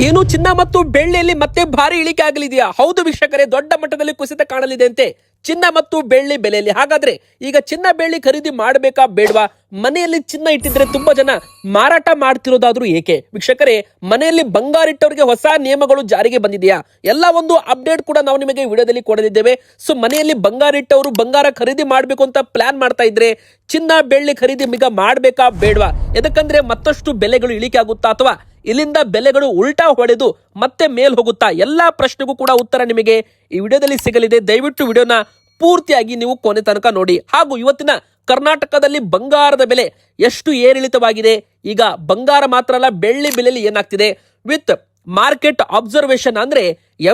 ಏನು ಚಿನ್ನ ಮತ್ತು ಬೆಳ್ಳಿಯಲ್ಲಿ ಮತ್ತೆ ಭಾರಿ ಇಳಿಕೆ ಆಗಲಿದೆಯಾ? ಹೌದು ವೀಕ್ಷಕರೇ, ದೊಡ್ಡ ಮಟ್ಟದಲ್ಲಿ ಕುಸಿತ ಕಾಣಲಿದೆ ಅಂತೆ ಚಿನ್ನ ಮತ್ತು ಬೆಳ್ಳಿ ಬೆಲೆಯಲ್ಲಿ. ಹಾಗಾದ್ರೆ ಈಗ ಚಿನ್ನ ಬೆಳ್ಳಿ ಖರೀದಿ ಮಾಡಬೇಕಾ ಬೇಡವಾ? ಮನೆಯಲ್ಲಿ ಚಿನ್ನ ಇಟ್ಟಿದ್ರೆ ತುಂಬಾ ಜನ ಮಾರಾಟ ಮಾಡ್ತಿರೋದಾದ್ರೂ ಏಕೆ? ವೀಕ್ಷಕರೇ, ಮನೆಯಲ್ಲಿ ಬಂಗಾರ ಇಟ್ಟವರಿಗೆ ಹೊಸ ನಿಯಮಗಳು ಜಾರಿಗೆ ಬಂದಿದೆಯಾ? ಎಲ್ಲ ಒಂದು ಅಪ್ಡೇಟ್ ಕೂಡ ನಾವು ನಿಮಗೆ ವಿಡಿಯೋದಲ್ಲಿ ಕೊಡಲಿದ್ದೇವೆ. ಸೊ ಮನೆಯಲ್ಲಿ ಬಂಗಾರ ಇಟ್ಟವರು ಬಂಗಾರ ಖರೀದಿ ಮಾಡಬೇಕು ಅಂತ ಪ್ಲಾನ್ ಮಾಡ್ತಾ ಇದ್ರೆ ಚಿನ್ನ ಬೆಳ್ಳಿ ಖರೀದಿ ಈಗ ಮಾಡಬೇಕಾ ಬೇಡವಾ? ಯಾಕಂದ್ರೆ ಮತ್ತಷ್ಟು ಬೆಲೆಗಳು ಇಳಿಕೆ ಆಗುತ್ತಾ ಅಥವಾ ಇಲ್ಲಿಂದ ಬೆಲೆಗಳು ಉಲ್ಟಾ ಹೊಡೆದು ಮತ್ತೆ ಮೇಲ್ ಹೋಗುತ್ತಾ? ಎಲ್ಲಾ ಪ್ರಶ್ನೆಗೂ ಕೂಡ ಉತ್ತರ ನಿಮಗೆ ಈ ವಿಡಿಯೋದಲ್ಲಿ ಸಿಗಲಿದೆ. ದಯವಿಟ್ಟು ವಿಡಿಯೋನ ಪೂರ್ತಿಯಾಗಿ ನೀವು ಕೊನೆ ತನಕ ನೋಡಿ. ಹಾಗೂ ಇವತ್ತಿನ ಕರ್ನಾಟಕದಲ್ಲಿ ಬಂಗಾರದ ಬೆಲೆ ಎಷ್ಟು ಏರಿಳಿತವಾಗಿದೆ, ಈಗ ಬಂಗಾರ ಮಾತ್ರ ಅಲ್ಲ ಬೆಳ್ಳಿ ಬೆಲೆಯಲ್ಲಿ ಏನಾಗ್ತಿದೆ ವಿತ್ ಮಾರ್ಕೆಟ್ ಅಬ್ಸರ್ವೇಷನ್ ಅಂದ್ರೆ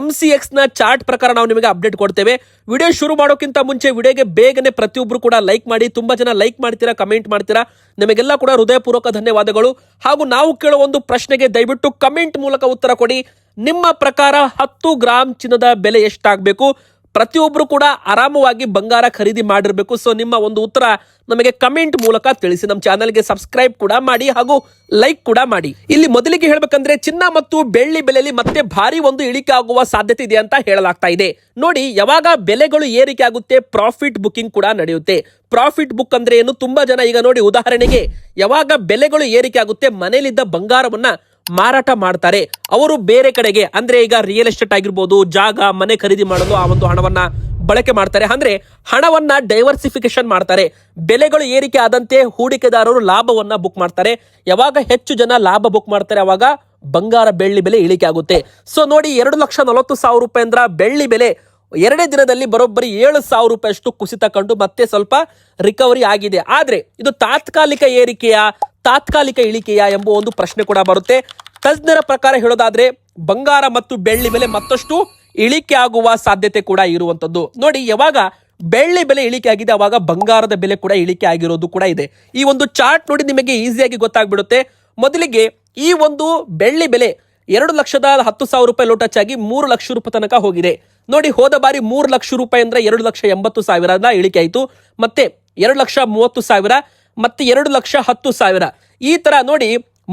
MCX ನ ಚಾರ್ಟ್ ಪ್ರಕಾರ ನಾವು ನಿಮಗೆ ಅಪ್ಡೇಟ್ ಕೊಡ್ತೇವೆ. ವಿಡಿಯೋ ಶುರು ಮಾಡೋಕ್ಕಿಂತ ಮುಂಚೆ ವಿಡಿಯೋಗೆ ಬೇಗನೆ ಪ್ರತಿಯೊಬ್ಬರು ಕೂಡ ಲೈಕ್ ಮಾಡಿ. ತುಂಬಾ ಜನ ಲೈಕ್ ಮಾಡ್ತೀರಾ, ಕಮೆಂಟ್ ಮಾಡ್ತೀರಾ, ನಿಮಗೆಲ್ಲ ಕೂಡ ಹೃದಯಪೂರ್ವಕ ಧನ್ಯವಾದಗಳು. ಹಾಗೂ ನಾವು ಕೇಳೋ ಒಂದು ಪ್ರಶ್ನೆಗೆ ದಯವಿಟ್ಟು ಕಮೆಂಟ್ ಮೂಲಕ ಉತ್ತರ ಕೊಡಿ. ನಿಮ್ಮ ಪ್ರಕಾರ 10 ಗ್ರಾಮ್ ಚಿನ್ನದ ಬೆಲೆ ಎಷ್ಟಾಗಬೇಕು? ಪ್ರತಿಯೊಬ್ಬರು ಕೂಡ ಆರಾಮವಾಗಿ ಬಂಗಾರ ಖರೀದಿ ಮಾಡಿರಬೇಕು. ಸೊ ನಿಮ್ಮ ಒಂದು ಉತ್ತರ ನಮಗೆ ಕಮೆಂಟ್ ಮೂಲಕ ತಿಳಿಸಿ. ನಮ್ಮ ಚಾನಲ್ಗೆ ಸಬ್ಸ್ಕ್ರೈಬ್ ಕೂಡ ಮಾಡಿ ಹಾಗೂ ಲೈಕ್ ಕೂಡ ಮಾಡಿ. ಇಲ್ಲಿ ಮೊದಲಿಗೆ ಹೇಳ್ಬೇಕಂದ್ರೆ ಚಿನ್ನ ಮತ್ತು ಬೆಳ್ಳಿ ಬೆಲೆಯಲ್ಲಿ ಮತ್ತೆ ಭಾರಿ ಒಂದು ಇಳಿಕೆ ಆಗುವ ಸಾಧ್ಯತೆ ಇದೆ ಅಂತ ಹೇಳಲಾಗ್ತಾ ಇದೆ. ನೋಡಿ, ಯಾವಾಗ ಬೆಲೆಗಳು ಏರಿಕೆ ಆಗುತ್ತೆ ಪ್ರಾಫಿಟ್ ಬುಕಿಂಗ್ ಕೂಡ ನಡೆಯುತ್ತೆ. ಪ್ರಾಫಿಟ್ ಬುಕ್ ಅಂದ್ರೆ ಏನು? ತುಂಬಾ ಜನ ಈಗ ನೋಡಿ, ಉದಾಹರಣೆಗೆ ಯಾವಾಗ ಬೆಲೆಗಳು ಏರಿಕೆ ಆಗುತ್ತೆ ಮನೆಯಲ್ಲಿದ್ದ ಬಂಗಾರವನ್ನ ಮಾರಾಟ ಮಾಡ್ತಾರೆ. ಅವರು ಬೇರೆ ಕಡೆಗೆ ಅಂದ್ರೆ ಈಗ ರಿಯಲ್ ಎಸ್ಟೇಟ್ ಆಗಿರ್ಬೋದು, ಜಾಗ ಮನೆ ಖರೀದಿ ಮಾಡಲು ಆ ಒಂದು ಹಣವನ್ನ ಬಳಕೆ ಮಾಡ್ತಾರೆ. ಅಂದ್ರೆ ಹಣವನ್ನ ಡೈವರ್ಸಿಫಿಕೇಶನ್ ಮಾಡ್ತಾರೆ. ಬೆಲೆಗಳು ಏರಿಕೆ ಆದಂತೆ ಹೂಡಿಕೆದಾರರು ಲಾಭವನ್ನ ಬುಕ್ ಮಾಡ್ತಾರೆ. ಯಾವಾಗ ಹೆಚ್ಚು ಜನ ಲಾಭ ಬುಕ್ ಮಾಡ್ತಾರೆ ಅವಾಗ ಬಂಗಾರ ಬೆಳ್ಳಿ ಬೆಲೆ ಇಳಿಕೆ ಆಗುತ್ತೆ. ಸೊ ನೋಡಿ, 2,40,000 ರೂಪಾಯಿ ಅಂದ್ರ ಬೆಳ್ಳಿ ಬೆಲೆ 2 ದಿನದಲ್ಲಿ ಬರೋಬ್ಬರಿ 7,000 ರೂಪಾಯಿ ಅಷ್ಟು ಕುಸಿತ ಕಂಡು ಮತ್ತೆ ಸ್ವಲ್ಪ ರಿಕವರಿ ಆಗಿದೆ. ಆದ್ರೆ ಇದು ತಾತ್ಕಾಲಿಕ ಏರಿಕೆಯಾ ತಾತ್ಕಾಲಿಕ ಇಳಿಕೆಯಾ ಎಂಬ ಒಂದು ಪ್ರಶ್ನೆ ಕೂಡ ಬರುತ್ತೆ. ತಜ್ಞರ ಪ್ರಕಾರ ಹೇಳೋದಾದ್ರೆ ಬಂಗಾರ ಮತ್ತು ಬೆಳ್ಳಿ ಬೆಲೆ ಮತ್ತಷ್ಟು ಇಳಿಕೆ ಆಗುವ ಸಾಧ್ಯತೆ ಕೂಡ ಇರುವಂತದ್ದು. ನೋಡಿ, ಯಾವಾಗ ಬೆಳ್ಳಿ ಬೆಲೆ ಇಳಿಕೆ ಆಗಿದೆ ಅವಾಗ ಬಂಗಾರದ ಬೆಲೆ ಕೂಡ ಇಳಿಕೆ ಆಗಿರೋದು ಕೂಡ ಇದೆ. ಈ ಒಂದು ಚಾರ್ಟ್ ನೋಡಿ ನಿಮಗೆ ಈಸಿಯಾಗಿ ಗೊತ್ತಾಗ್ಬಿಡುತ್ತೆ. ಮೊದಲಿಗೆ ಈ ಒಂದು ಬೆಳ್ಳಿ ಬೆಲೆ 2,10,000 ರೂಪಾಯಿ ಲೋಟಚ್ ಆಗಿ 3 ಲಕ್ಷ ರೂಪಾಯಿ ತನಕ ಹೋಗಿದೆ. ನೋಡಿ, ಹೋದ ಬಾರಿ 3 ಲಕ್ಷ ರೂಪಾಯಿ ಅಂದ್ರೆ 2,80,000 ಇಳಿಕೆ ಆಯಿತು. ಮತ್ತೆ 2,30,000 ಮತ್ತೆ 2,10,000 ಈ ತರ ನೋಡಿ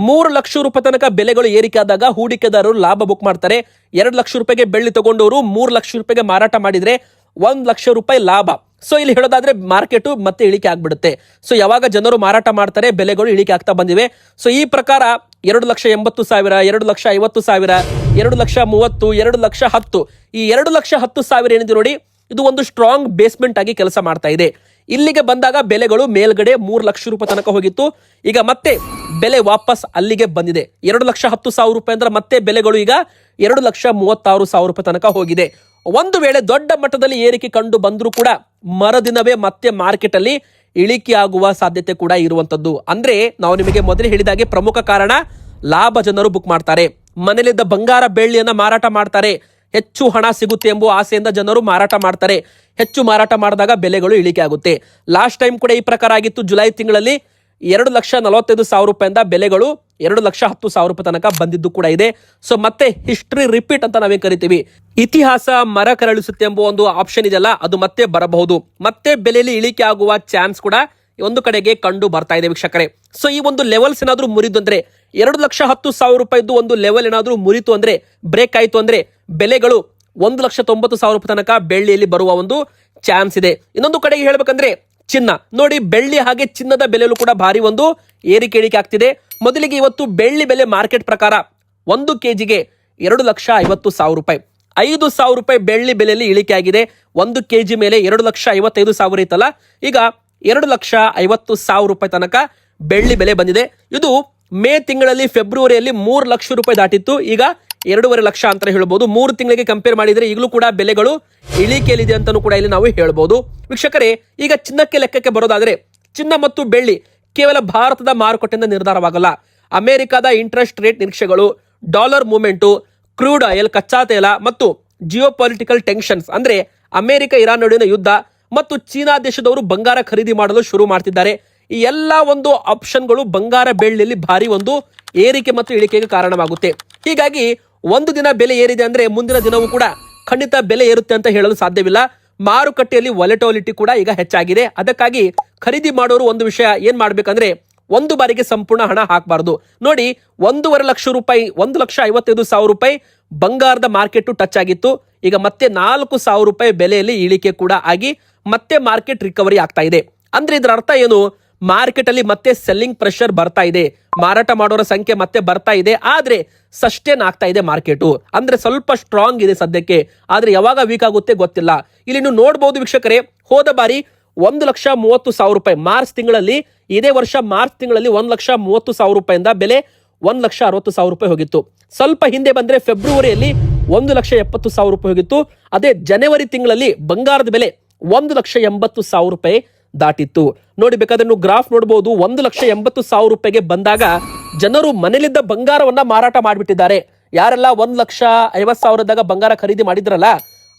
3 ಲಕ್ಷ ರೂಪಾಯಿ ತನಕ ಬೆಲೆಗಳು ಏರಿಕೆ ಆದಾಗ ಹೂಡಿಕೆದಾರರು ಲಾಭ ಬುಕ್ ಮಾಡ್ತಾರೆ. 2 ಲಕ್ಷ ರೂಪಾಯಿಗೆ ಬೆಳ್ಳಿ ತಗೊಂಡವರು 3 ಲಕ್ಷ ರೂಪಾಯಿಗೆ ಮಾರಾಟ ಮಾಡಿದ್ರೆ 1 ಲಕ್ಷ ರೂಪಾಯಿ ಲಾಭ. ಸೊ ಇಲ್ಲಿ ಹೇಳೋದಾದ್ರೆ ಮಾರ್ಕೆಟ್ ಮತ್ತೆ ಇಳಿಕೆ ಆಗ್ಬಿಡುತ್ತೆ. ಸೊ ಯಾವಾಗ ಜನರು ಮಾರಾಟ ಮಾಡ್ತಾರೆ ಬೆಲೆಗಳು ಇಳಿಕೆ ಆಗ್ತಾ ಬಂದಿವೆ. ಸೊ ಈ ಪ್ರಕಾರ 2,80,000, 2,50,000, 2,30,000, 2,10,000 ಈ 2,10,000 ಏನಿದೆ ನೋಡಿ, ಇದು ಒಂದು ಸ್ಟ್ರಾಂಗ್ ಬೇಸ್ಮೆಂಟ್ ಆಗಿ ಕೆಲಸ ಮಾಡ್ತಾ ಇದೆ. ಇಲ್ಲಿಗೆ ಬಂದಾಗ ಬೆಲೆಗಳು ಮೇಲ್ಗಡೆ 3 ಲಕ್ಷ ರೂಪಾಯಿ ತನಕ ಹೋಗಿತ್ತು. ಈಗ ಮತ್ತೆ ಬೆಲೆ ವಾಪಸ್ ಅಲ್ಲಿಗೆ ಬಂದಿದೆ. 2,10,000 ರೂಪಾಯಿ ಅಂದ್ರೆ ಮತ್ತೆ ಬೆಲೆಗಳು ಈಗ 2,36,000 ರೂಪಾಯಿ ತನಕ ಹೋಗಿದೆ. ಒಂದು ವೇಳೆ ದೊಡ್ಡ ಮಟ್ಟದಲ್ಲಿ ಏರಿಕೆ ಕಂಡು ಬಂದರೂ ಕೂಡ ಮರುದಿನವೇ ಮತ್ತೆ ಮಾರ್ಕೆಟ್ ಅಲ್ಲಿ ಇಳಿಕೆ ಆಗುವ ಸಾಧ್ಯತೆ ಕೂಡ ಇರುವಂತದ್ದು. ಅಂದ್ರೆ ನಾವು ನಿಮಗೆ ಮೊದಲೇ ಹೇಳಿದಾಗೆ ಪ್ರಮುಖ ಕಾರಣ ಲಾಭ ಜನರು ಬುಕ್ ಮಾಡ್ತಾರೆ. ಮನೆಯಲ್ಲಿದ್ದ ಬಂಗಾರ ಬೆಳ್ಳಿಯನ್ನ ಮಾರಾಟ ಮಾಡ್ತಾರೆ. ಹೆಚ್ಚು ಹಣ ಸಿಗುತ್ತೆ ಎಂಬ ಆಸೆಯಿಂದ ಜನರು ಮಾರಾಟ ಮಾಡ್ತಾರೆ. ಹೆಚ್ಚು ಮಾರಾಟ ಮಾಡಿದಾಗ ಬೆಲೆಗಳು ಇಳಿಕೆ ಆಗುತ್ತೆ. ಲಾಸ್ಟ್ ಟೈಮ್ ಕೂಡ ಈ ಪ್ರಕಾರ ಆಗಿತ್ತು. ಜುಲೈ ತಿಂಗಳಲ್ಲಿ 2,45,000 ರೂಪಾಯಿಂದ ಬೆಲೆಗಳು 2,10,000 ರೂಪಾಯಿ ತನಕ ಬಂದಿದ್ದು ಕೂಡ ಇದೆ. ಸೊ ಮತ್ತೆ ಹಿಸ್ಟ್ರಿ ರಿಪೀಟ್ ಅಂತ ನಾವೇ ಕರಿತೀವಿ. ಇತಿಹಾಸ ಮರ ಕರಳಿಸುತ್ತೆ ಎಂಬ ಒಂದು ಆಪ್ಷನ್ ಇದೆಯಲ್ಲ, ಅದು ಮತ್ತೆ ಬರಬಹುದು. ಮತ್ತೆ ಬೆಲೆಯಲ್ಲಿ ಇಳಿಕೆ ಆಗುವ ಚಾನ್ಸ್ ಕೂಡ ಒಂದು ಕಡೆಗೆ ಕಂಡು ಬರ್ತಾ ಇದೆ ವೀಕ್ಷಕರೇ. ಸೊ ಈ ಒಂದು ಲೆವೆಲ್ಸ್ ಏನಾದ್ರೂ ಮುರಿದು ಅಂದ್ರೆ 2,10,000 ರೂಪಾಯಿದ್ದು ಒಂದು ಲೆವೆಲ್ ಏನಾದ್ರೂ ಮುರಿತು ಅಂದ್ರೆ, ಬ್ರೇಕ್ ಆಯ್ತು ಅಂದ್ರೆ ಬೆಲೆಗಳು 1,90,000 ರೂಪಾಯಿ ತನಕ ಬೆಳ್ಳಿಯಲ್ಲಿ ಬರುವ ಒಂದು ಚಾನ್ಸ್ ಇದೆ. ಇನ್ನೊಂದು ಕಡೆಗೆ ಹೇಳ್ಬೇಕಂದ್ರೆ ಚಿನ್ನ ನೋಡಿ, ಬೆಳ್ಳಿ ಹಾಗೆ ಚಿನ್ನದ ಬೆಲೆಯಲ್ಲೂ ಕೂಡ ಭಾರಿ ಒಂದು ಏರಿಕೆ ಇಳಿಕೆ ಆಗ್ತಿದೆ. ಮೊದಲಿಗೆ ಇವತ್ತು ಬೆಳ್ಳಿ ಬೆಲೆ ಮಾರ್ಕೆಟ್ ಪ್ರಕಾರ 1 kgಗೆ 2,50,000 ರೂಪಾಯಿ, 5,000 ರೂಪಾಯಿ ಬೆಳ್ಳಿ ಬೆಲೆಯಲ್ಲಿ ಇಳಿಕೆ ಆಗಿದೆ. 1 kg ಮೇಲೆ 2,55,000 ಇತ್ತಲ್ಲ, ಈಗ 2,50,000 ರೂಪಾಯಿ ತನಕ ಬೆಳ್ಳಿ ಬೆಲೆ ಬಂದಿದೆ. ಇದು ಮೇ ತಿಂಗಳಲ್ಲಿ ಫೆಬ್ರವರಿಯಲ್ಲಿ 3 ಲಕ್ಷ ರೂಪಾಯಿ ದಾಟಿತ್ತು. ಈಗ 2.5 ಲಕ್ಷ ಅಂತ ಹೇಳ್ಬೋದು. 3 ತಿಂಗಳಿಗೆ ಕಂಪೇರ್ ಮಾಡಿದ್ರೆ ಈಗಲೂ ಕೂಡ ಬೆಲೆಗಳು ಇಳಿಕೆಯಲ್ಲಿದೆ ಅಂತಾನೂ ಕೂಡ ಇಲ್ಲಿ ನಾವು ಹೇಳ್ಬೋದು. ವೀಕ್ಷಕರೇ, ಈಗ ಚಿನ್ನಕ್ಕೆ ಲೆಕ್ಕಕ್ಕೆ ಬರೋದಾದ್ರೆ ಚಿನ್ನ ಮತ್ತು ಬೆಳ್ಳಿ ಕೇವಲ ಭಾರತದ ಮಾರುಕಟ್ಟೆಯಿಂದ ನಿರ್ಧಾರವಾಗಲ್ಲ. ಅಮೆರಿಕದ ಇಂಟ್ರೆಸ್ಟ್ ರೇಟ್ ನಿರೀಕ್ಷೆಗಳು, ಡಾಲರ್ ಮೂವ್ಮೆಂಟು, ಕ್ರೂಡ್ ಆಯಿಲ್ ಕಚ್ಚಾ ತೈಲ ಮತ್ತು ಜಿಯೋ ಪೊಲಿಟಿಕಲ್ ಟೆನ್ಷನ್ಸ್ ಅಂದ್ರೆ ಅಮೆರಿಕ ಇರಾನ್ ನಡುವಿನ ಯುದ್ಧ ಮತ್ತು ಚೀನಾ ದೇಶದವರು ಬಂಗಾರ ಖರೀದಿ ಮಾಡಲು ಶುರು ಮಾಡ್ತಿದ್ದಾರೆ. ಈ ಎಲ್ಲ ಒಂದು ಆಪ್ಷನ್ಗಳು ಬಂಗಾರ ಬೆಳ್ಳಿಯಲ್ಲಿ ಭಾರಿ ಒಂದು ಏರಿಕೆ ಮತ್ತು ಇಳಿಕೆಗೆ ಕಾರಣವಾಗುತ್ತೆ. ಹೀಗಾಗಿ ಒಂದು ದಿನ ಬೆಲೆ ಏರಿದೆ ಅಂದ್ರೆ ಮುಂದಿನ ದಿನವೂ ಕೂಡ ಖಂಡಿತ ಬೆಲೆ ಏರುತ್ತೆ ಅಂತ ಹೇಳಲು ಸಾಧ್ಯವಿಲ್ಲ. ಮಾರುಕಟ್ಟೆಯಲ್ಲಿ ವಾಲಟಿಲಿಟಿ ಕೂಡ ಈಗ ಹೆಚ್ಚಾಗಿದೆ. ಅದಕ್ಕಾಗಿ ಖರೀದಿ ಮಾಡೋರು ಒಂದು ವಿಷಯ ಏನ್ ಮಾಡ್ಬೇಕಂದ್ರೆ ಒಂದು ಬಾರಿಗೆ ಸಂಪೂರ್ಣ ಹಣ ಹಾಕಬಾರ್ದು. ನೋಡಿ, 1.5 ಲಕ್ಷ ರೂಪಾಯಿ, 1,55,000 ರೂಪಾಯಿ ಬಂಗಾರದ ಮಾರ್ಕೆಟ್ ಟಚ್ ಆಗಿತ್ತು. ಈಗ ಮತ್ತೆ 4,000 ರೂಪಾಯಿ ಬೆಲೆಯಲ್ಲಿ ಇಳಿಕೆ ಕೂಡ ಆಗಿ ಮತ್ತೆ ಮಾರ್ಕೆಟ್ ರಿಕವರಿ ಆಗ್ತಾ ಇದೆ. ಅಂದ್ರೆ ಇದರ ಅರ್ಥ ಏನು? ಮಾರ್ಕೆಟ್ ಅಲ್ಲಿ ಮತ್ತೆ ಸೆಲ್ಲಿಂಗ್ ಪ್ರೆಷರ್ ಬರ್ತಾ ಇದೆ, ಮಾರಾಟ ಮಾಡೋರ ಸಂಖ್ಯೆ ಮತ್ತೆ ಬರ್ತಾ ಇದೆ, ಆದ್ರೆ ಸಸ್ಟೇನ್ ಆಗ್ತಾ ಇದೆ ಮಾರ್ಕೆಟ್. ಅಂದ್ರೆ ಸ್ವಲ್ಪ ಸ್ಟ್ರಾಂಗ್ ಇದೆ ಸದ್ಯಕ್ಕೆ, ಆದ್ರೆ ಯಾವಾಗ ವೀಕ್ ಆಗುತ್ತೆ ಗೊತ್ತಿಲ್ಲ. ಇಲ್ಲಿ ನೀವು ನೋಡಬಹುದು ವೀಕ್ಷಕರೇ, ಹೋದ ಬಾರಿ 1,30,000 ರೂಪಾಯಿ ಮಾರ್ಚ್ ತಿಂಗಳಲ್ಲಿ, ಇದೇ ವರ್ಷ ಮಾರ್ಚ್ ತಿಂಗಳಲ್ಲಿ 1,30,000 ರೂಪಾಯಿಂದ ಬೆಲೆ 1,60,000 ರೂಪಾಯಿ ಹೋಗಿತ್ತು. ಸ್ವಲ್ಪ ಹಿಂದೆ ಬಂದ್ರೆ ಫೆಬ್ರವರಿಯಲ್ಲಿ 1,70,000 ರೂಪಾಯಿ ಹೋಗಿತ್ತು. ಅದೇ ಜನವರಿ ತಿಂಗಳಲ್ಲಿ ಬಂಗಾರದ ಬೆಲೆ 1,80,000 ರೂಪಾಯಿ ದಾಟಿತ್ತು. ನೋಡಿ, ಬೇಕಾದ್ರೆ ನೀವು ಗ್ರಾಫ್ ನೋಡಬಹುದು. 1,80,000 ರೂಪಾಯಿಗೆ ಬಂದಾಗ ಜನರು ಮನೇಲಿದ್ದ ಬಂಗಾರವನ್ನ ಮಾರಾಟ ಮಾಡಿಬಿಟ್ಟಿದ್ದಾರೆ. ಯಾರೆಲ್ಲ 1,50,000ದಾಗ ಬಂಗಾರ ಖರೀದಿ ಮಾಡಿದ್ರಲ್ಲ,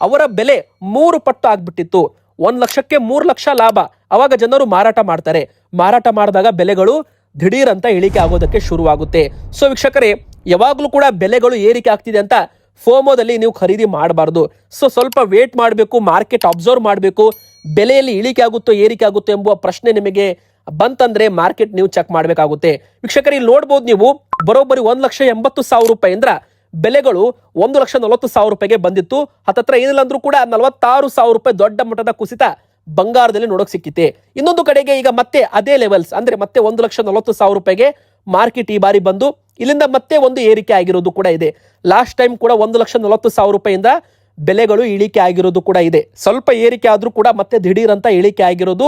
ಅವರ ಬೆಲೆ 3 ಪಟ್ಟು ಆಗ್ಬಿಟ್ಟಿತ್ತು. 1 ಲಕ್ಷಕ್ಕೆ 3 ಲಕ್ಷ ಲಾಭ. ಅವಾಗ ಜನರು ಮಾರಾಟ ಮಾಡ್ತಾರೆ. ಮಾರಾಟ ಮಾಡಿದಾಗ ಬೆಲೆಗಳು ದಿಢೀರ್ ಅಂತ ಇಳಿಕೆ ಆಗೋದಕ್ಕೆ ಶುರುವಾಗುತ್ತೆ. ಸೊ ವೀಕ್ಷಕರೇ, ಯಾವಾಗ್ಲೂ ಕೂಡ ಬೆಲೆಗಳು ಏರಿಕೆ ಆಗ್ತಿದೆ ಅಂತ ಫೋಮೋದಲ್ಲಿ ನೀವು ಖರೀದಿ ಮಾಡಬಾರ್ದು. ಸೊ ಸ್ವಲ್ಪ ವೇಟ್ ಮಾಡಬೇಕು, ಮಾರ್ಕೆಟ್ ಅಬ್ಸರ್ವ್ ಮಾಡಬೇಕು. ಬೆಲೆಯಲ್ಲಿ ಇಳಿಕೆ ಆಗುತ್ತೋ ಏರಿಕೆ ಆಗುತ್ತೋ ಎಂಬುವ ಪ್ರಶ್ನೆ ನಿಮಗೆ ಬಂತಂದ್ರೆ ಮಾರ್ಕೆಟ್ ನೀವು ಚೆಕ್ ಮಾಡಬೇಕಾಗುತ್ತೆ. ವೀಕ್ಷಕರೇ, ಇಲ್ಲಿ ನೋಡಬಹುದು ನೀವು, ಬರೋಬ್ಬರಿ 1,80,000 ರೂಪಾಯಿ ಅಂದ್ರ ಬೆಲೆಗಳು 1,40,000 ರೂಪಾಯಿಗೆ ಬಂದಿತ್ತು. ಹತ್ತತ್ರ ಏನಿಲ್ಲ ಅಂದ್ರೂ ಕೂಡ 46,000 ರೂಪಾಯಿ ದೊಡ್ಡ ಮಟ್ಟದ ಕುಸಿತ ಬಂಗಾರದಲ್ಲಿ ನೋಡೋಕ್ ಸಿಕ್ಕಿತೆ. ಇನ್ನೊಂದು ಕಡೆಗೆ ಈಗ ಮತ್ತೆ ಅದೇ ಲೆವೆಲ್ಸ್ ಅಂದ್ರೆ ಮತ್ತೆ 1,40,000 ರೂಪಾಯಿಗೆ ಮಾರ್ಕೆಟ್ ಈ ಬಾರಿ ಬಂದು ಇಲ್ಲಿಂದ ಮತ್ತೆ ಒಂದು ಏರಿಕೆ ಆಗಿರೋದು ಕೂಡ ಇದೆ. ಲಾಸ್ಟ್ ಟೈಮ್ ಕೂಡ 1,40,000 ರೂಪಾಯಿಂದ ಬೆಲೆಗಳು ಇಳಿಕೆ ಆಗಿರೋದು ಕೂಡ ಇದೆ. ಸ್ವಲ್ಪ ಏರಿಕೆ ಆದ್ರೂ ಕೂಡ ಮತ್ತೆ ದಿಢೀರ್ ಅಂತ ಇಳಿಕೆ ಆಗಿರೋದು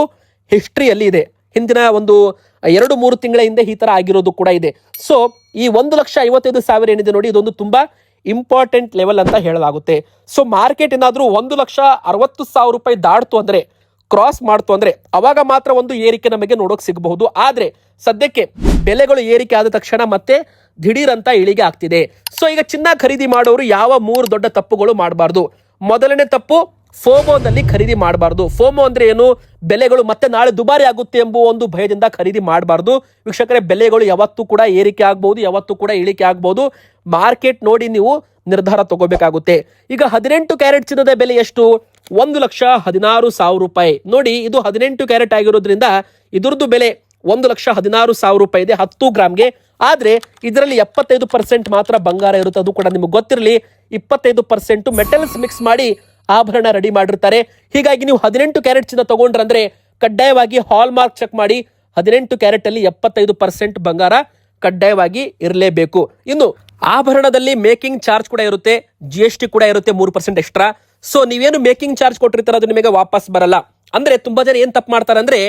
ಹಿಸ್ಟ್ರಿಯಲ್ಲಿ ಇದೆ. ಹಿಂದಿನ ಒಂದು 2-3 ತಿಂಗಳ ಹಿಂದೆ ಈ ತರ ಆಗಿರೋದು ಕೂಡ ಇದೆ. ಸೊ ಈ 1,55,000 ಏನಿದೆ ನೋಡಿ, ಇದೊಂದು ತುಂಬಾ ಇಂಪಾರ್ಟೆಂಟ್ ಲೆವೆಲ್ ಅಂತ ಹೇಳಲಾಗುತ್ತೆ. ಸೊ ಮಾರ್ಕೆಟ್ ಏನಾದ್ರೂ 1,60,000 ರೂಪಾಯಿ ದಾಟ್ತು ಅಂದ್ರೆ, ಕ್ರಾಸ್ ಮಾಡ್ತು ಅಂದ್ರೆ, ಅವಾಗ ಮಾತ್ರ ಒಂದು ಏರಿಕೆ ನಮಗೆ ನೋಡೋಕೆ ಸಿಗಬಹುದು. ಆದ್ರೆ ಸದ್ಯಕ್ಕೆ ಬೆಲೆಗಳು ಏರಿಕೆ ಆದ ತಕ್ಷಣ ಮತ್ತೆ ದಿಢೀರ್ ಅಂತ ಇಳಿಗೆ ಆಗ್ತಿದೆ. ಸೊ ಈಗ ಚಿನ್ನ ಖರೀದಿ ಮಾಡೋರು ಯಾವ 3 ದೊಡ್ಡ ತಪ್ಪುಗಳು ಮಾಡಬಾರ್ದು. ಮೊದಲನೇ ತಪ್ಪು, ಫೋಮೋದಲ್ಲಿ ಖರೀದಿ ಮಾಡಬಾರ್ದು. ಫೋಮೋ ಅಂದ್ರೆ ಏನು? ಬೆಲೆಗಳು ಮತ್ತೆ ನಾಳೆ ದುಬಾರಿ ಆಗುತ್ತೆ ಎಂಬುವ ಒಂದು ಭಯದಿಂದ ಖರೀದಿ ಮಾಡಬಾರ್ದು. ವೀಕ್ಷಕರೇ, ಬೆಲೆಗಳು ಯಾವತ್ತೂ ಕೂಡ ಏರಿಕೆ ಆಗಬಹುದು, ಯಾವತ್ತೂ ಕೂಡ ಇಳಿಕೆ ಆಗಬಹುದು. ಮಾರ್ಕೆಟ್ ನೋಡಿ ನೀವು ನಿರ್ಧಾರ ತಗೋಬೇಕಾಗುತ್ತೆ. ಈಗ 18 ಕ್ಯಾರೆಟ್ ಚಿನ್ನದ ಬೆಲೆ ಎಷ್ಟು? 1,16,000 ರೂಪಾಯಿ. ನೋಡಿ, ಇದು 18 ಕ್ಯಾರೆಟ್ ಆಗಿರೋದ್ರಿಂದ ಇದ್ರದ್ದು ಬೆಲೆ 1,16,000 ರೂಪಾಯಿ ಇದೆ 10 ಗ್ರಾಮ್ಗೆ. ಆದ್ರೆ ಇದರಲ್ಲಿ 75% ಮಾತ್ರ ಬಂಗಾರ ಇರುತ್ತೆ. ಅದು ಕೂಡ ನಿಮಗೆ ಗೊತ್ತಿರಲಿ, 25% ಮೆಟಲ್ಸ್ ಮಿಕ್ಸ್ ಮಾಡಿ ಆಭರಣ ರೆಡಿ ಮಾಡಿರ್ತಾರೆ. ಹೀಗಾಗಿ ನೀವು 18 ಕ್ಯಾರೆಟ್ ಚಿನ್ನ ತಗೊಂಡ್ರಂದ್ರೆ ಕಡ್ಡಾಯವಾಗಿ ಹಾಲ್ ಮಾರ್ಕ್ ಚೆಕ್ ಮಾಡಿ. 18 ಕ್ಯಾರೆಟ್ ಅಲ್ಲಿ 75% ಬಂಗಾರ ಕಡ್ಡಾಯವಾಗಿ ಇರಲೇಬೇಕು. ಇನ್ನು ಆಭರಣದಲ್ಲಿ ಮೇಕಿಂಗ್ ಚಾರ್ಜ್ ಕೂಡ ಇರುತ್ತೆ, GST ಕೂಡ ಇರುತ್ತೆ 3% ಎಕ್ಸ್ಟ್ರಾ. ಸೊ ನೀವೇನು ಮೇಕಿಂಗ್ ಚಾರ್ಜ್ ಕೊಟ್ಟಿರ್ತಾರ ಅದು ನಿಮಗೆ ವಾಪಸ್ ಬರಲ್ಲ. ಅಂದ್ರೆ ತುಂಬಾ ಜನ ಏನ್ ತಪ್ಪು ಮಾಡ್ತಾರೆ ಅಂದ್ರೆ,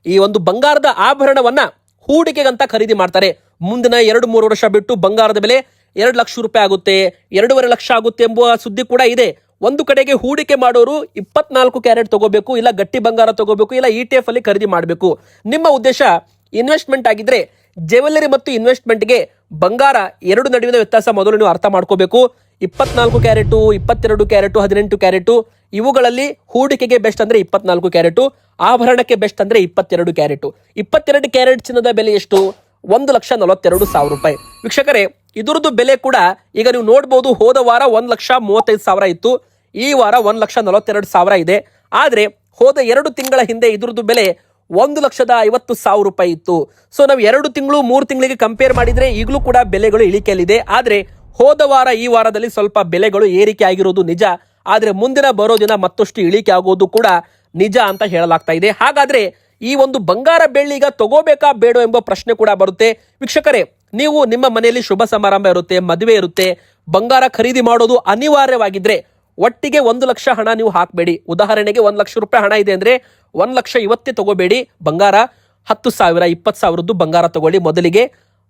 ಈ ಒಂದು ಬಂಗಾರದ ಆಭರಣವನ್ನ ಹೂಡಿಕೆಗಂತ ಖರೀದಿ ಮಾಡ್ತಾರೆ. ಮುಂದಿನ 2-3 ವರ್ಷ ಬಿಟ್ಟು ಬಂಗಾರದ ಬೆಲೆ 2 ಲಕ್ಷ ರೂಪಾಯಿ ಆಗುತ್ತೆ, 2.5 ಲಕ್ಷ ಆಗುತ್ತೆ ಎಂಬುವ ಸುದ್ದಿ ಕೂಡ ಇದೆ. ಒಂದು ಕಡೆಗೆ ಹೂಡಿಕೆ ಮಾಡೋರು 24 ಕ್ಯಾರೆಟ್ ತಗೋಬೇಕು, ಇಲ್ಲ ಗಟ್ಟಿ ಬಂಗಾರ ತಗೋಬೇಕು, ಇಲ್ಲ ETF ಅಲ್ಲಿ ಖರೀದಿ ಮಾಡಬೇಕು. ನಿಮ್ಮ ಉದ್ದೇಶ ಇನ್ವೆಸ್ಟ್ಮೆಂಟ್ ಆಗಿದ್ರೆ ಜ್ಯುವೆಲ್ಲರಿ ಮತ್ತು ಇನ್ವೆಸ್ಟ್ಮೆಂಟ್ಗೆ ಬಂಗಾರ ಎರಡು ನಡುವಿನ ವ್ಯತ್ಯಾಸ ಮೊದಲು ನೀವು ಅರ್ಥ ಮಾಡ್ಕೋಬೇಕು. 24 ಕ್ಯಾರೆಟು, 22 ಕ್ಯಾರೆಟು, 18 ಕ್ಯಾರೆಟು ಇವುಗಳಲ್ಲಿ ಹೂಡಿಕೆಗೆ ಬೆಸ್ಟ್ ಅಂದ್ರೆ 24 ಕ್ಯಾರೆಟು, ಆಭರಣಕ್ಕೆ ಬೆಸ್ಟ್ ಅಂದ್ರೆ 22 ಕ್ಯಾರೆಟು. 22 ಕ್ಯಾರೆಟ್ ಚಿನ್ನದ ಬೆಲೆ ಎಷ್ಟು? 1,42,000 ರೂಪಾಯಿ. ವೀಕ್ಷಕರೇ, ಇದರದ್ದು ಬೆಲೆ ಕೂಡ ಈಗ ನೀವು ನೋಡಬಹುದು. ಹೋದ ವಾರ 1,35,000 ಇತ್ತು, ಈ ವಾರ 1,42,000 ಇದೆ. ಆದ್ರೆ ಹೋದ 2 ತಿಂಗಳ ಹಿಂದೆ ಇದ್ರದ್ದು ಬೆಲೆ 1,50,000 ರೂಪಾಯಿ ಇತ್ತು. ಸೊ ನಾವು 2 ತಿಂಗಳು 3 ತಿಂಗಳಿಗೆ ಕಂಪೇರ್ ಮಾಡಿದ್ರೆ ಈಗಲೂ ಕೂಡ ಬೆಲೆಗಳು ಇಳಿಕೆಯಲ್ಲಿದೆ. ಆದ್ರೆ ಹೋದ ವಾರ ಈ ವಾರದಲ್ಲಿ ಸ್ವಲ್ಪ ಬೆಲೆಗಳು ಏರಿಕೆ ಆಗಿರೋದು ನಿಜ. ಆದ್ರೆ ಮುಂದಿನ ಬರೋ ದಿನ ಮತ್ತಷ್ಟು ಇಳಿಕೆ ಆಗೋದು ಕೂಡ ನಿಜ ಅಂತ ಹೇಳಲಾಗ್ತಾ ಇದೆ. ಹಾಗಾದ್ರೆ ಈ ಒಂದು ಬಂಗಾರ ಬೆಳ್ಳಿ ಈಗ ತಗೋಬೇಕಾ ಬೇಡ ಎಂಬ ಪ್ರಶ್ನೆ ಕೂಡ ಬರುತ್ತೆ. ವೀಕ್ಷಕರೇ, ನೀವು ನಿಮ್ಮ ಮನೆಯಲ್ಲಿ ಶುಭ ಸಮಾರಂಭ ಇರುತ್ತೆ, ಮದುವೆ ಇರುತ್ತೆ, ಬಂಗಾರ ಖರೀದಿ ಮಾಡೋದು ಅನಿವಾರ್ಯವಾಗಿದ್ರೆ ಒಟ್ಟಿಗೆ 1 ಲಕ್ಷ ಹಣ ನೀವು ಹಾಕಬೇಡಿ. ಉದಾಹರಣೆಗೆ 1 ಲಕ್ಷ ರೂಪಾಯಿ ಹಣ ಇದೆ ಅಂದ್ರೆ 1 ಲಕ್ಷ ಇವತ್ತೇ ತಗೋಬೇಡಿ. ಬಂಗಾರ 10,000 20,000 ಬಂಗಾರ ತಗೊಳ್ಳಿ ಮೊದಲಿಗೆ.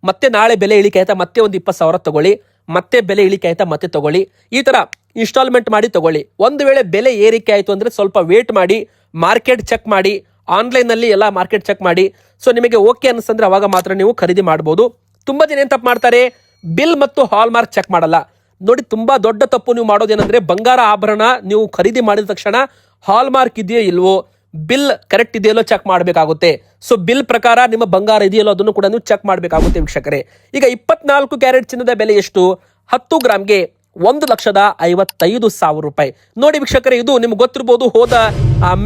ಮತ್ತೆ ನಾಳೆ ಬೆಲೆ ಇಳಿಕೆ ಆಯ್ತಾ ಮತ್ತೆ ಒಂದು 20,000 ತಗೊಳ್ಳಿ, ಮತ್ತೆ ಬೆಲೆ ಇಳಿಕೆ ಆಯ್ತಾ ಮತ್ತೆ ತಗೊಳ್ಳಿ. ಈ ತರ ಇನ್ಸ್ಟಾಲ್ಮೆಂಟ್ ಮಾಡಿ ತಗೊಳ್ಳಿ. ಒಂದು ವೇಳೆ ಬೆಲೆ ಏರಿಕೆ ಆಯ್ತು ಅಂದ್ರೆ ಸ್ವಲ್ಪ ವೇಟ್ ಮಾಡಿ, ಮಾರ್ಕೆಟ್ ಚೆಕ್ ಮಾಡಿ, ಆನ್ಲೈನ್ ನಲ್ಲಿ ಎಲ್ಲ ಮಾರ್ಕೆಟ್ ಚೆಕ್ ಮಾಡಿ. ಸೊ ನಿಮಗೆ ಓಕೆ ಅನ್ಸಂದ್ರೆ ಅವಾಗ ಮಾತ್ರ ನೀವು ಖರೀದಿ ಮಾಡಬಹುದು. ತುಂಬಾ ಜನ ಏನ್ ತಪ್ಪು ಮಾಡ್ತಾರೆ, ಬಿಲ್ ಮತ್ತು ಹಾಲ್ ಮಾರ್ಕ್ ಚೆಕ್ ಮಾಡಲ್ಲ. ನೋಡಿ, ತುಂಬಾ ದೊಡ್ಡ ತಪ್ಪು ನೀವು ಮಾಡೋದೇನಂದ್ರೆ, ಬಂಗಾರ ಆಭರಣ ನೀವು ಖರೀದಿ ಮಾಡಿದ ತಕ್ಷಣ ಹಾಲ್ ಮಾರ್ಕ್ ಇದೆಯೋ ಇಲ್ವೋ, ಬಿಲ್ ಕರೆಕ್ಟ್ ಇದೆಯಲ್ಲೋ ಚೆಕ್ ಮಾಡಬೇಕಾಗುತ್ತೆ. ಸೊ ಬಿಲ್ ಪ್ರಕಾರ ನಿಮ್ಮ ಬಂಗಾರ ಇದೆಯಲ್ಲೋ ಅದನ್ನು ಕೂಡ ನೀವು ಚೆಕ್ ಮಾಡಬೇಕಾಗುತ್ತೆ. ವೀಕ್ಷಕರೇ, ಈಗ 24 ಕ್ಯಾರೆಟ್ ಚಿನ್ನದ ಬೆಲೆ ಎಷ್ಟು? 10 ಗ್ರಾಮ್ಗೆ 1,55,000 ರೂಪಾಯಿ. ನೋಡಿ ವೀಕ್ಷಕರೇ, ಇದು ನಿಮ್ಗೆ ಗೊತ್ತಿರಬಹುದು. ಹೋದ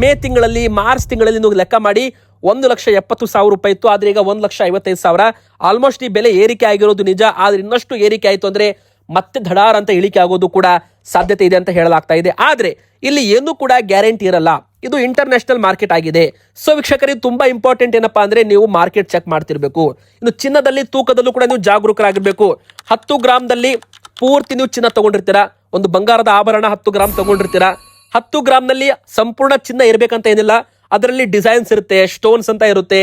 ಮೇ ತಿಂಗಳಲ್ಲಿ, ಮಾರ್ಚ್ ತಿಂಗಳಲ್ಲಿ ನೀವು ಲೆಕ್ಕ ಮಾಡಿ 1,70,000 ರೂಪಾಯಿ ಇತ್ತು, ಆದ್ರೆ ಈಗ 1,55,000. ಆಲ್ಮೋಸ್ಟ್ ಈ ಬೆಲೆ ಏರಿಕೆ ಆಗಿರೋದು ನಿಜ. ಆದ್ರೆ ಇನ್ನಷ್ಟು ಏರಿಕೆ ಆಯ್ತು ಅಂದ್ರೆ ಮತ್ತೆ ಧಡಾರ್ ಅಂತ ಇಳಿಕೆ ಆಗೋದು ಕೂಡ ಸಾಧ್ಯತೆ ಇದೆ ಅಂತ ಹೇಳಲಾಗ್ತಾ ಇದೆ. ಆದ್ರೆ ಇಲ್ಲಿ ಏನು ಕೂಡ ಗ್ಯಾರಂಟಿ ಇರಲ್ಲ. ಇದು ಇಂಟರ್ನ್ಯಾಷನಲ್ ಮಾರ್ಕೆಟ್ ಆಗಿದೆ. ಸೊ ವೀಕ್ಷಕರಿಗೆ ತುಂಬಾ ಇಂಪಾರ್ಟೆಂಟ್ ಏನಪ್ಪಾ ಅಂದ್ರೆ ನೀವು ಮಾರ್ಕೆಟ್ ಚೆಕ್ ಮಾಡ್ತಿರ್ಬೇಕು. ಇನ್ನು ಚಿನ್ನದಲ್ಲಿ ತೂಕದಲ್ಲೂ ಕೂಡ ನೀವು ಜಾಗರೂಕರಾಗಿರ್ಬೇಕು. 10 ಗ್ರಾಮ್ದಲ್ಲಿ ಪೂರ್ತಿ ನೀವು ಚಿನ್ನ ತಗೊಂಡಿರ್ತೀರಾ, ಒಂದು ಬಂಗಾರದ ಆಭರಣ 10 ಗ್ರಾಮ್ ತಗೊಂಡಿರ್ತೀರಾ. 10 ಗ್ರಾಮ್ನಲ್ಲಿ ಸಂಪೂರ್ಣ ಚಿನ್ನ ಇರ್ಬೇಕಂತ ಏನಿಲ್ಲ, ಅದರಲ್ಲಿ ಡಿಸೈನ್ಸ್ ಇರುತ್ತೆ, ಸ್ಟೋನ್ಸ್ ಅಂತ ಇರುತ್ತೆ,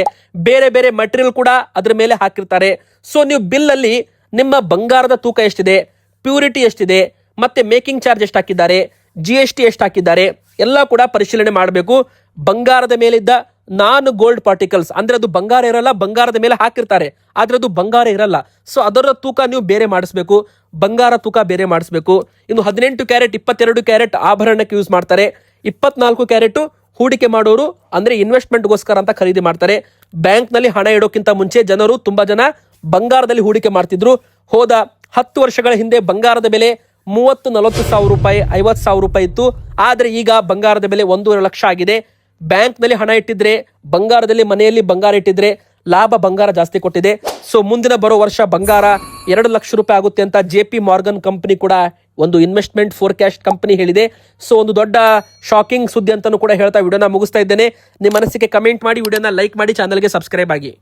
ಬೇರೆ ಬೇರೆ ಮಟೀರಿಯಲ್ ಕೂಡ ಅದ್ರ ಮೇಲೆ ಹಾಕಿರ್ತಾರೆ. ಸೊ ನೀವು ಬಿಲ್ ಅಲ್ಲಿ ನಿಮ್ಮ ಬಂಗಾರದ ತೂಕ ಎಷ್ಟಿದೆ, ಪ್ಯೂರಿಟಿ ಎಷ್ಟಿದೆ, ಮತ್ತೆ ಮೇಕಿಂಗ್ ಚಾರ್ಜ್ ಎಷ್ಟು ಹಾಕಿದ್ದಾರೆ, GST ಎಷ್ಟು ಹಾಕಿದ್ದಾರೆ ಎಲ್ಲ ಕೂಡ ಪರಿಶೀಲನೆ ಮಾಡಬೇಕು. ಬಂಗಾರದ ಮೇಲಿದ್ದ ನಾನ್ ಗೋಲ್ಡ್ ಪಾರ್ಟಿಕಲ್ಸ್ ಅಂದ್ರೆ ಅದು ಬಂಗಾರ ಇರಲ್ಲ, ಬಂಗಾರದ ಮೇಲೆ ಹಾಕಿರ್ತಾರೆ ಆದ್ರೆ ಅದು ಬಂಗಾರ ಇರಲ್ಲ. ಸೊ ಅದರ ತೂಕ ನೀವು ಬೇರೆ ಮಾಡಿಸ್ಬೇಕು, ಬಂಗಾರ ತೂಕ ಬೇರೆ ಮಾಡಿಸ್ಬೇಕು. ಇನ್ನು 18 ಕ್ಯಾರೆಟ್ 22 ಕ್ಯಾರೆಟ್ ಆಭರಣಕ್ಕೆ ಯೂಸ್ ಮಾಡ್ತಾರೆ. 24 ಕ್ಯಾರೆಟ್ ಹೂಡಿಕೆ ಮಾಡೋರು ಅಂದ್ರೆ ಇನ್ವೆಸ್ಟ್ಮೆಂಟ್ಗೋಸ್ಕರ ಅಂತ ಖರೀದಿ ಮಾಡ್ತಾರೆ. ಬ್ಯಾಂಕ್ ನಲ್ಲಿ ಹಣ ಇಡೋಕ್ಕಿಂತ ಮುಂಚೆ ಜನರು ತುಂಬಾ ಜನ ಬಂಗಾರದಲ್ಲಿ ಹೂಡಿಕೆ ಮಾಡ್ತಿದ್ರು. ಹೋದ 10 ವರ್ಷಗಳ ಹಿಂದೆ ಬಂಗಾರದ ಬೆಲೆ 30-40 ಸಾವಿರ ರೂಪಾಯಿ, 50 ಸಾವಿರ ರೂಪಾಯಿ ಇತ್ತು. ಆದ್ರೆ ಈಗ ಬಂಗಾರದ ಬೆಲೆ 1.5 ಲಕ್ಷ ಆಗಿದೆ. ಬ್ಯಾಂಕ್ ನಲ್ಲಿ ಹಣ ಇಟ್ಟಿದ್ರೆ, ಬಂಗಾರದಲ್ಲಿ ಮನೆಯಲ್ಲಿ ಬಂಗಾರ ಇಟ್ಟಿದ್ರೆ ಲಾಭ ಬಂಗಾರ ಜಾಸ್ತಿ ಕೊಟ್ಟಿದೆ. ಸೊ ಮುಂದಿನ ಬರೋ ವರ್ಷ ಬಂಗಾರ 2 ಲಕ್ಷ ರೂಪಾಯಿ ಆಗುತ್ತೆ ಅಂತ JP ಮಾರ್ಗನ್ ಕಂಪನಿ ಕೂಡ ಒಂದು ಇನ್ವೆಸ್ಟ್ಮೆಂಟ್ ಫೋರ್ಕಾಸ್ಟ್ ಕಂಪನಿ ಹೇಳಿದೆ. ಸೊ ಒಂದು ದೊಡ್ಡ ಶಾಕಿಂಗ್ ಸುದ್ದಿ ಅಂತಾನೂ ಕೂಡ ಹೇಳ್ತಾ ವಿಡಿಯೋನ ಮುಗಿಸ್ತಾ ಇದ್ದೇನೆ. ನಿಮ್ಮ ಅನಿಸಿಕೆ ಕಮೆಂಟ್ ಮಾಡಿ, ವಿಡಿಯೋನ ಲೈಕ್ ಮಾಡಿ, ಚಾನಲ್ಗೆ ಸಬ್ಸ್ಕ್ರೈಬ್ ಆಗಿ.